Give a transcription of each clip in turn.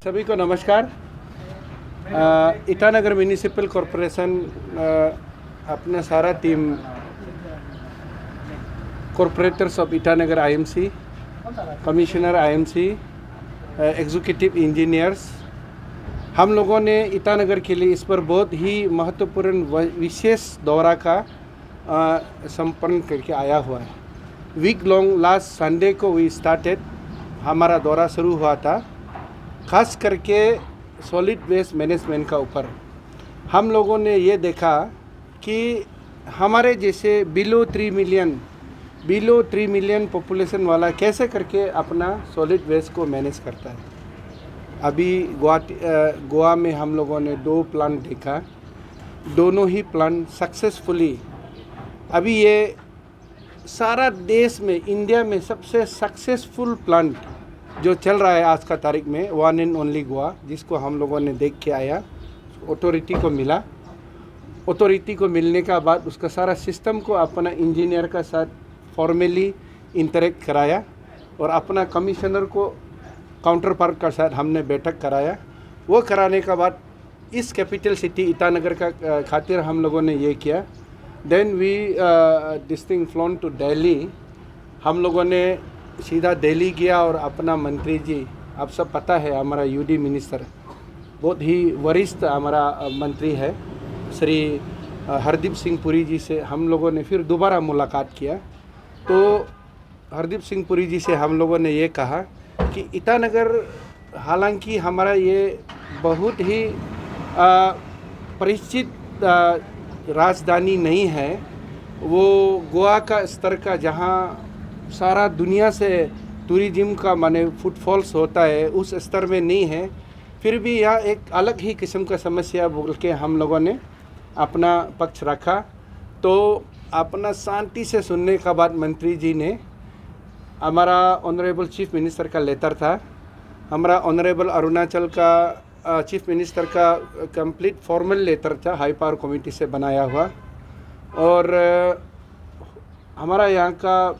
सभी को नमस्कार। ईटानगर म्यूनिसिपल कॉरपोरेशन अपना सारा team corporators of Itanagar IMC, commissioner IMC, executive engineers, हम लोगों ने ईटानगर के लिए इस पर बहुत ही महत्वपूर्ण विशेष दौरा का संपन्न करके आया हुआ है। वीक लॉन्ग लास्ट संडे को वी स्टार्टेड, हमारा दौरा शुरू हुआ था खास करके सॉलिड वेस्ट मैनेजमेंट का ऊपर। हम लोगों ने ये देखा कि हमारे जैसे बिलो 3 मिलियन पॉपुलेशन वाला कैसे करके अपना सॉलिड वेस्ट को मैनेज करता है। अभी गोवा में हम लोगों ने 2 प्लांट देखा, दोनों ही प्लांट सक्सेसफुली, अभी ये सारा देश में इंडिया में सबसे सक्सेसफुल प्लांट जो चल रहा है आज का तारीख में, वन एंड ओनली गोवा, जिसको हम लोगों ने देख के आया। अथॉरिटी को मिला, अथॉरिटी को मिलने का बाद उसका सारा सिस्टम को अपना इंजीनियर का साथ फॉर्मली इंटरेक्ट कराया और अपना कमिश्नर को काउंटर पार्ट का साथ हमने बैठक कराया। वो कराने का बाद इस कैपिटल सिटी ईटानगर का खातिर हम लोगों ने ये किया। देन वी डिस्टिंग फ्लोन टू दिल्ली। हम लोगों ने सीधा दिल्ली गया और अपना मंत्री जी, आप सब पता है हमारा यूडी मिनिस्टर बहुत ही वरिष्ठ हमारा मंत्री है, श्री हरदीप सिंह पुरी जी से हम लोगों ने फिर दोबारा मुलाकात किया। तो हरदीप सिंह पुरी जी से हम लोगों ने ये कहा कि ईटानगर हालांकि हमारा ये बहुत ही परिचित राजधानी नहीं है, वो गोवा का स्तर का जहाँ सारा दुनिया से टूरिज्म का माने फुटफॉल्स होता है उस स्तर में नहीं है, फिर भी यहाँ एक अलग ही किस्म का समस्या बोल के हम लोगों ने अपना पक्ष रखा। तो अपना शांति से सुनने का बाद मंत्री जी ने, हमारा ऑनरेबल चीफ मिनिस्टर का लेटर था, हमारा ऑनरेबल अरुणाचल का चीफ मिनिस्टर का कंप्लीट फॉर्मल लेटर था, हाई पावर कमेटी से बनाया हुआ, और हमारा यहाँ का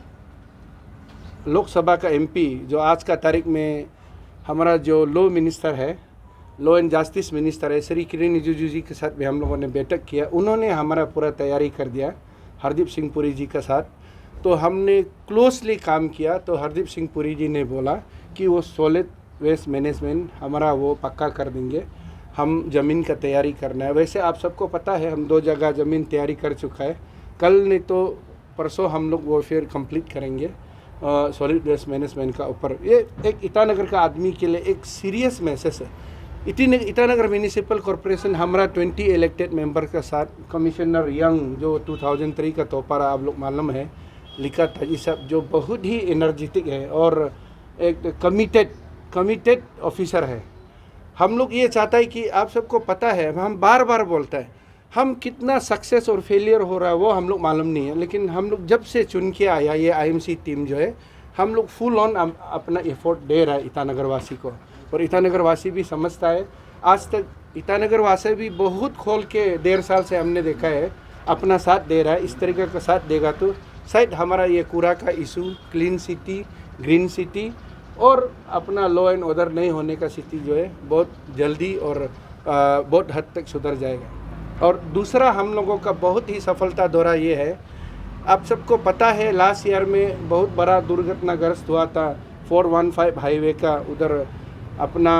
लोकसभा का एमपी जो आज का तारीख में हमारा जो लॉ मिनिस्टर है, लॉ एंड जस्टिस मिनिस्टर है, श्री किरण रिजिजू जी के साथ भी हम लोगों ने बैठक किया। उन्होंने हमारा पूरा तैयारी कर दिया हरदीप सिंह पुरी जी के साथ। तो हमने क्लोजली काम किया। तो हरदीप सिंह पुरी जी ने बोला कि वो सॉलिड वेस्ट मैनेजमेंट हमारा वो पक्का कर देंगे, हम ज़मीन का तैयारी करना है। वैसे आप सबको पता है हम 2 जगह ज़मीन तैयारी कर चुका है, कल नहीं तो परसों हम लोग वो फिर कंप्लीट करेंगे सॉलिड वेस्ट मैनेजमेंट का ऊपर। ये एक ईटानगर का आदमी के लिए एक सीरियस मैसेज है। ईटानगर म्यूनिसिपल कॉरपोरेशन हमारा 20 इलेक्टेड मेंबर के साथ कमिश्नर यंग जो 2003 का तोहफा आप लोग मालूम है लिखा था, ये सब जो बहुत ही एनर्जेटिक है और एक कमिटेड ऑफिसर है। हम लोग ये चाहता है कि आप सबको पता है, हम बार बार बोलता है, हम कितना सक्सेस और फेलियर हो रहा है वो हम लोग मालूम नहीं है, लेकिन हम लोग जब से चुन के आया ये आईएमसी टीम जो है, हम लोग फुल ऑन अपना एफर्ट दे रहा है ईटानगर वासी को, और ईटानगर वासी भी समझता है। आज तक ईटानगर वासी भी बहुत खोल के 1.5 साल से हमने देखा है अपना साथ दे रहा है। इस तरीके का साथ देगा तो शायद हमारा ये कूड़ा का issue, clean city, green city और अपना लॉ एंड ऑर्डर नहीं होने का स्थिति जो है बहुत जल्दी और बहुत हद तक सुधर जाएगा। और दूसरा हम लोगों का बहुत ही सफलता दौरा ये है, आप सबको पता है लास्ट ईयर में बहुत बड़ा दुर्घटनाग्रस्त हुआ था 415 हाईवे का, उधर अपना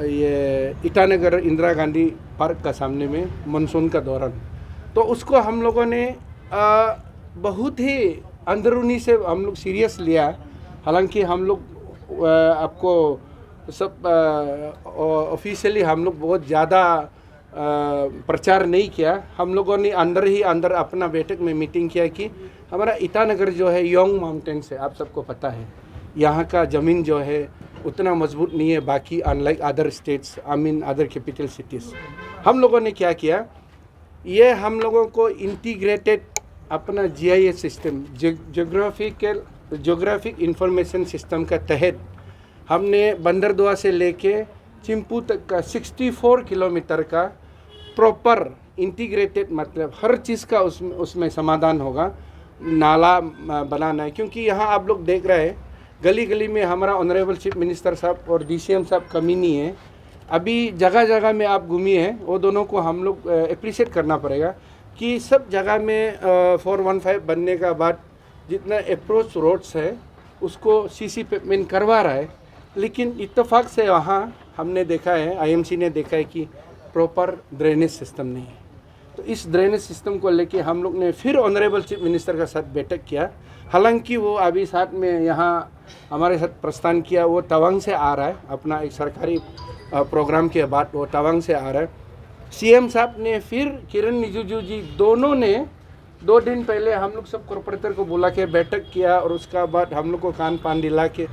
ये ईटानगर इंदिरा गांधी पार्क का सामने में मानसून का दौरान। तो उसको हम लोगों ने बहुत ही अंदरूनी से हम लोग सीरियस लिया। हालांकि हम लोग आपको सब ऑफिशियली हम लोग बहुत ज़्यादा प्रचार नहीं किया। हम लोगों ने अंदर अपना बैठक में मीटिंग किया कि हमारा ईटानगर जो है योंग माउंटेन्स है, आप सबको पता है यहाँ का ज़मीन जो है उतना मजबूत नहीं है बाकी unlike other states, other capital cities. हम लोगों ने क्या किया, ये हम लोगों को इंटीग्रेटेड अपना GIS system, geographic information system का तहत हमने बंदरदुआ से लेके चिंपू तक का 64 किलोमीटर का प्रॉपर इंटीग्रेटेड, मतलब हर चीज़ का उसमें समाधान होगा। नाला बनाना है, क्योंकि यहाँ आप लोग देख रहे हैं गली गली में हमारा ऑनरेबल चीफ मिनिस्टर साहब और DCM साहब कमी नहीं है। अभी जगह जगह में आप घूमिए हैं, वो दोनों को हम लोग अप्रिशिएट करना पड़ेगा कि सब जगह में 415 बनने का बाद जितना अप्रोच रोड्स है उसको CC पेमेंट करवा रहा है, लेकिन इत्तेफाक से वहाँ हमने देखा है, IMC ने देखा है कि प्रॉपर ड्रेनेज सिस्टम नहीं है। तो इस ड्रेनेज सिस्टम को लेके हम लोग ने फिर ऑनरेबल चीफ मिनिस्टर का साथ बैठक किया। हालांकि वो अभी साथ में यहाँ हमारे साथ प्रस्थान किया, वो तवांग से आ रहा है, अपना एक सरकारी प्रोग्राम के बाद वो तवांग से आ रहा है। CM साहब ने फिर किरण रिजिजू जी दोनों ने 2 दिन पहले हम लोग सब कॉर्पोरेटर को बुला के बैठक किया और उसका बाद हम लोग को कान पान दिला के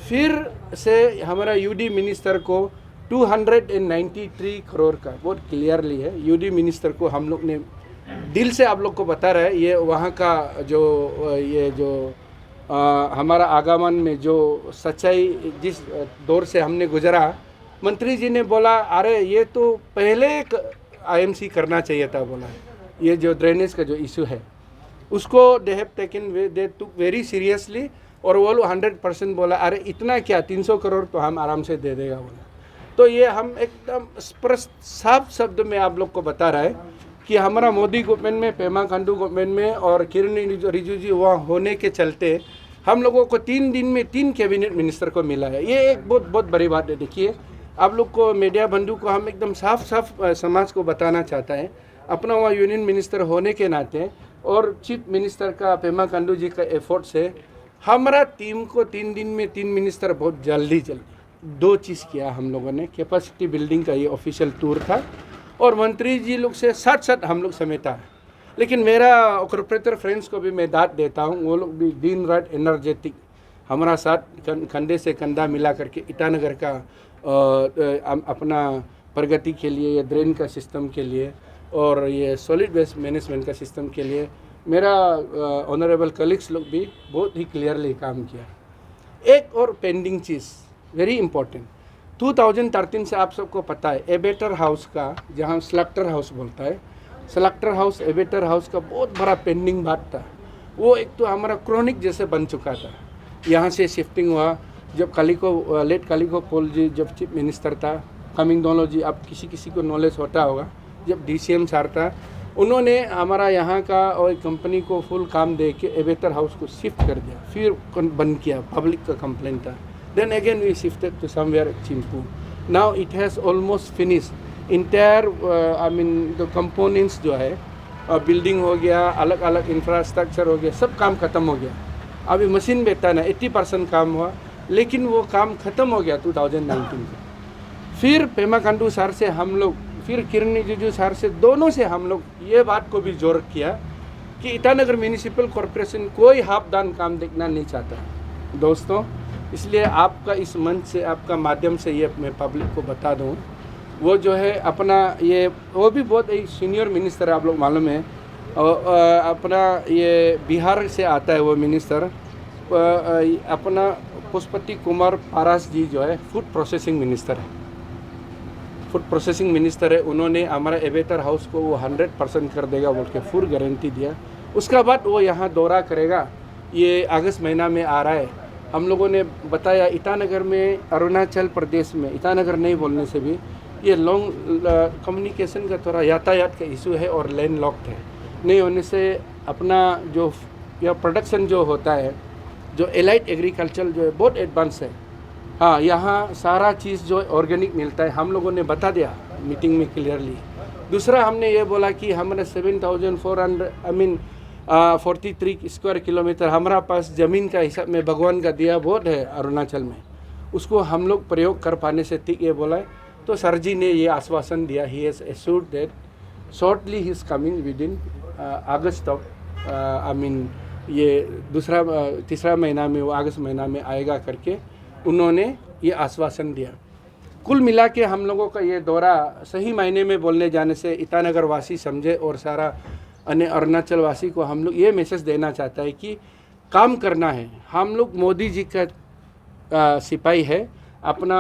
फिर से हमारा UD मिनिस्टर को 293 करोड़ का बहुत क्लियरली है, UD मिनिस्टर को हम लोग ने दिल से आप लोग को बता रहा है, ये वहाँ का जो हमारा आगमन में जो सच्चाई जिस दौर से हमने गुजरा, मंत्री जी ने बोला अरे ये तो पहले IMC करना चाहिए था, बोला ये जो ड्रेनेज का जो इशू है उसको they have taken they took very seriously, और वो लोग 100% बोला अरे इतना क्या 300 करोड़ तो हम आराम से दे देगा बोला। तो ये हम एकदम स्पष्ट साफ शब्द में आप लोग को बता रहा है कि हमारा मोदी गवर्नमेंट में, पेमा खांडू गवर्नमेंट में और किरण रिजिजू वहाँ होने के चलते हम लोगों को 3 दिन में 3 कैबिनेट मिनिस्टर को मिला है। ये एक बहुत बहुत बड़ी बात है। देखिए आप लोग को, मीडिया बंधु को हम एकदम साफ साफ समाज को बताना चाहता है, अपना वहाँ यूनियन मिनिस्टर होने के नाते और चीफ मिनिस्टर का पेमा खांडू जी का एफर्ट से हमारा टीम को 3 दिन में 3 मिनिस्टर बहुत जल्दी 2 चीज़ किया हम लोगों ने। कैपेसिटी बिल्डिंग का ये ऑफिशियल टूर था और मंत्री जी लोग से साथ हम लोग समेटा है। लेकिन मेरा कॉर्पोरेटर फ्रेंड्स को भी मैं दाद देता हूँ, वो लोग भी दिन रात एनर्जेटिक हमारा साथ कंधे से कंधा मिला करके ईटानगर का अपना प्रगति के लिए, ये ड्रेन का सिस्टम के लिए और ये सॉलिड वेस्ट मैनेजमेंट का सिस्टम के लिए मेरा ऑनरेबल कलीग्स लोग भी बहुत ही क्लियरली काम किया। एक और पेंडिंग चीज़ वेरी इंपॉर्टेंट, 2013 से आप सबको पता है एबेटर हाउस का, जहाँ स्लक्टर हाउस बोलता है, स्लक्टर हाउस एबेटर हाउस का बहुत बड़ा पेंडिंग बात था। वो एक तो हमारा क्रोनिक जैसे बन चुका था। यहाँ से शिफ्टिंग हुआ जब लेट कालिको पोल जी जब चीफ मिनिस्टर था, कमिंग दोनों जी, आप किसी को नॉलेज होता होगा, जब DCM सार था उन्होंने हमारा यहाँ का और कंपनी को फुल काम दे के एबेटर हाउस को शिफ्ट कर दिया, फिर बंद किया, पब्लिक का कंप्लेंट था। Then again we shifted to somewhere चिंपू। Now it has almost finished entire, I mean the components जो है, बिल्डिंग हो गया, अलग अलग इंफ्रास्ट्रक्चर हो गया, सब काम ख़त्म हो गया। अभी मशीन बैठा ना 80% काम हुआ, लेकिन वो काम ख़त्म हो गया 2019 में। फिर पेमा खांडू सर से हम लोग, फिर किरण रिजिजू सर से, दोनों से हम लोग ये बात को भी जोर किया कि ईटानगर म्यूनिसिपल कॉरपोरेशन कोई हाफदान काम देखना नहीं चाहता दोस्तों। इसलिए आपका इस मंच से, आपका माध्यम से ये मैं पब्लिक को बता दूं, वो जो है अपना ये, वो भी बहुत एक सीनियर मिनिस्टर है, आप लोग मालूम है, अपना ये बिहार से आता है वो मिनिस्टर, अपना पुष्पति कुमार पारास जी जो है फूड प्रोसेसिंग मिनिस्टर है, फूड प्रोसेसिंग मिनिस्टर है। उन्होंने हमारा एबेटर हाउस को वो 100% कर देगा बोल के फुल गारंटी दिया। उसका बाद वो यहाँ दौरा करेगा, ये अगस्त महीना में आ रहा है। हम लोगों ने बताया ईटानगर में, अरुणाचल प्रदेश में, ईटानगर नहीं बोलने से भी ये लॉन्ग कम्युनिकेशन का थोड़ा यातायात का इशू है और लैंड लॉक्ड है, नहीं होने से अपना जो यह प्रोडक्शन जो होता है, जो एलाइट एग्रीकल्चर जो है बहुत एडवांस है। हाँ, यहाँ सारा चीज़ जो ऑर्गेनिक मिलता है, हम लोगों ने बता दिया मीटिंग में क्लियरली। दूसरा हमने ये बोला कि हमारे 7,400 आई मीन 43 स्क्वायर किलोमीटर हमारा पास ज़मीन का हिसाब में भगवान का दिया बहुत है अरुणाचल में, उसको हम लोग प्रयोग कर पाने से ठीक ये बोला है। तो सर जी ने ये आश्वासन दिया, he has assured that shortly he is coming with in August of, I mean ये तीसरा महीना में, वो अगस्त महीना में आएगा करके उन्होंने ये आश्वासन दिया। कुल मिला के हम लोगों का ये दौरा सही मायने में बोलने जाने से ईटानगर वासी समझे और सारा अन्य अरुणाचल वासी को हम लोग ये मैसेज देना चाहता है कि काम करना है। हम लोग मोदी जी का सिपाही है, अपना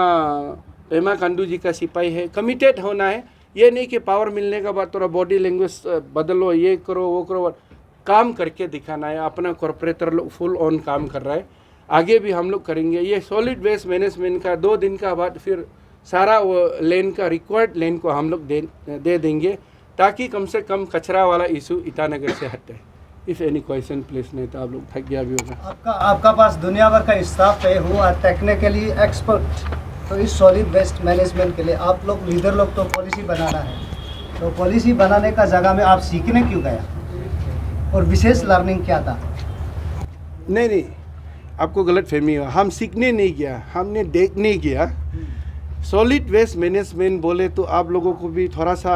पेमा खांडू जी का सिपाही है, कमिटेड होना है। ये नहीं कि पावर मिलने के बाद थोड़ा बॉडी लैंग्वेज बदलो, ये करो वो करो, काम करके दिखाना है। अपना कॉर्पोरेटर लोग फुल ऑन काम कर रहा है। आगे भी हम लोग करेंगे। ये सॉलिड वेस्ट मैनेजमेंट का 2 दिन का बाद फिर सारा वो लेन का रिक्वायर्ड लेन को हम लोग दे देंगे, ताकि कम से कम कचरा वाला इशू ईटानगर से हटे। इफ़ एनी क्वेश्चन प्लीज, नहीं तो आप लोग थक गया भी होगा। आपका पास दुनिया भर का स्टाफ है, हु आर टेक्निकली एक्सपर्ट। तो इस सॉलिड वेस्ट मैनेजमेंट के लिए आप लोग लीडर लोग तो पॉलिसी बनाना है, तो पॉलिसी बनाने का जगह में आप सीखने क्यों गया और विशेष लर्निंग क्या था? नहीं, आपको गलत फहमी हुआ। हम सीखने नहीं गया, हमने देखने गया। सॉलिड वेस्ट मैनेजमेंट बोले तो आप लोगों को भी थोड़ा सा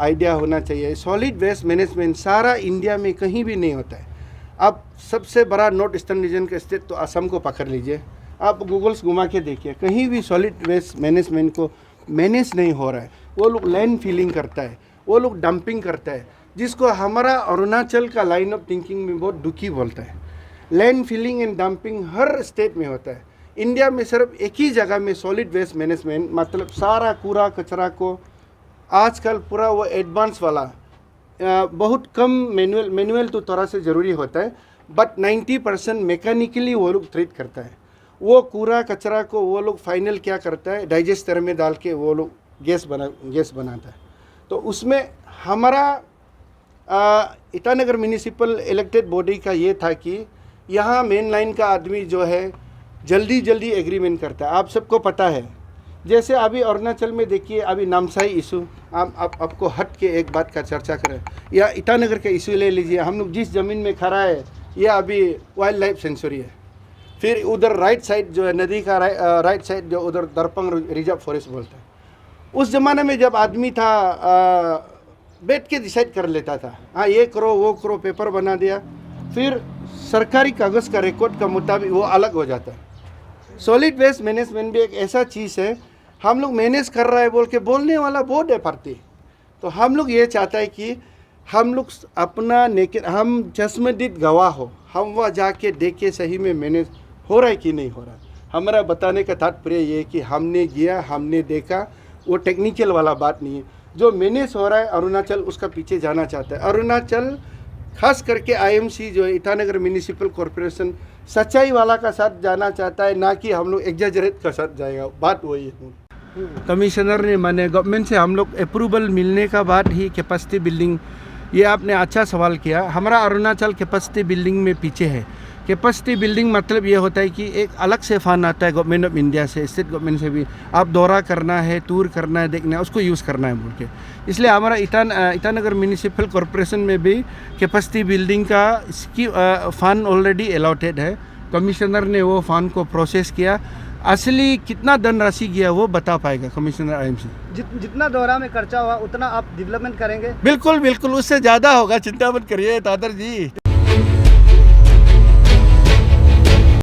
आइडिया होना चाहिए। सॉलिड वेस्ट मैनेजमेंट सारा इंडिया में कहीं भी नहीं होता है। आप सबसे बड़ा नॉर्थ ईस्टर्न रीजन का स्टेट तो असम को पकड़ लीजिए, आप गूगल्स घुमा के देखिए, कहीं भी सॉलिड वेस्ट मैनेजमेंट को मैनेज नहीं हो रहा है। वो लोग लैंड फिलिंग करता है, वो लोग डंपिंग करता है, जिसको हमारा अरुणाचल का लाइन ऑफ थिंकिंग में बहुत दुखी बोलता है। लैंड फिलिंग एंड डंपिंग हर स्टेट में होता है। इंडिया में सिर्फ एक ही जगह में सॉलिड वेस्ट मैनेजमेंट, मतलब सारा कूड़ा कचरा को आजकल पूरा वो एडवांस वाला, बहुत कम मैनुअल तो थोड़ा से ज़रूरी होता है, बट 90% मैकेनिकली वो लोग ट्रीट करता है। वो कूड़ा कचरा को वो लोग फाइनल क्या करता है, डाइजेस्टर में डाल के वो लोग गैस बनाता है। तो उसमें हमारा ईटानगर म्यूनिसिपल इलेक्टेड बॉडी का ये था कि यहाँ मेन लाइन का आदमी जो है जल्दी एग्रीमेंट करता है। आप सबको पता है, जैसे अभी अरुणाचल में देखिए, अभी नामसाई इशू, आपको हट के एक बात का चर्चा करें, या ईटानगर का इशू ले लीजिए। हम लोग जिस ज़मीन में खड़ा है ये अभी वाइल्ड लाइफ सेंचुरी है। फिर उधर राइट साइड जो है नदी का राइट साइड जो उधर दरपंग रिजर्व फॉरेस्ट बोलता है। उस ज़माने में जब आदमी था बैठ के डिसाइड कर लेता था, हाँ ये करो वो करो, पेपर बना दिया, फिर सरकारी कागज़ का रिकॉर्ड का मुताबिक वो अलग हो जाता है। सॉलिड वेस्ट मैनेजमेंट भी एक ऐसा चीज़ है, हम लोग मैनेज कर रहा है बोल के बोलने वाला बहुत है पार्टी। तो हम लोग ये चाहता है कि हम लोग अपना हम चश्मदीद गवाह हो, हम वहाँ जाके देखे सही में मैनेज हो रहा है कि नहीं हो रहा है। हमारा बताने का तात्पर्य ये है कि हमने गया, हमने देखा, वो टेक्निकल वाला बात नहीं है। जो मैनेज हो रहा है अरुणाचल उसका पीछे जाना चाहता है। अरुणाचल खास करके आईएमसी जो है ईटानगर म्यूनिसिपल कॉरपोरेशन सच्चाई वाला का साथ जाना चाहता है, ना कि हम लोग एग्जैजरेट का साथ जाएगा। बात वही है। कमिश्नर ने माने गवर्नमेंट से हम लोग अप्रूवल मिलने का बाद ही कैपेसिटी बिल्डिंग, ये आपने अच्छा सवाल किया। हमारा अरुणाचल कैपेसिटी बिल्डिंग में पीछे है। कैपेसिटी बिल्डिंग मतलब ये होता है कि एक अलग से फंड आता है गवर्नमेंट ऑफ इंडिया से, स्टेट गवर्नमेंट से भी। आप दौरा करना है, टूर करना है, देखना है, उसको यूज़ करना है बोल के। इसलिए हमारा ईटानगर म्यूनिसिपल कॉरपोरेशन में भी कैपेसिटी बिल्डिंग का इसकी फ़ंड ऑलरेडी अलॉटेड है। कमिश्नर ने वो फ़ंड को प्रोसेस किया। असली कितना धनराशि गया वो बता पाएगा कमिश्नर आईएमसी। जितना दौरा में खर्चा हुआ उतना आप डेवलपमेंट करेंगे? बिल्कुल, उससे ज़्यादा होगा, चिंता मत करिए दादर जी।